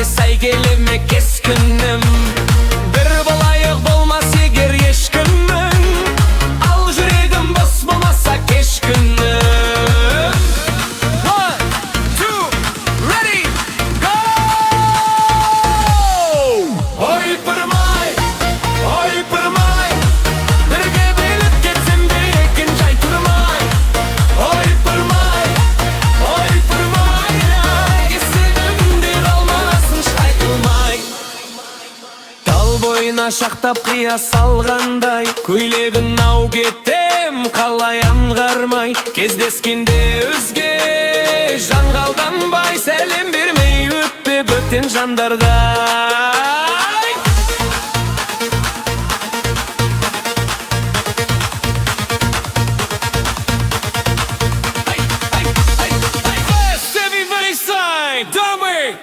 сай келеме кескінім. Bir болайық болмас егер ешкімнің, ал жүрегім бос болмаса кеш күнім. One, two, ready, go! Ойпырмай, ойпырмай, бірге біліп кетсем де екен жай тұрмай. Ойпырмай, ойпырмай, есігімде қалмасын шайтылмай. Тал бойына шақтап қия салғандай, көйлегін ау кетем қалай аңғармай. Кездескенде өзге жан қалданбай, сәлем бермей өтпе бөтен жандардай. Everybody say, dummy!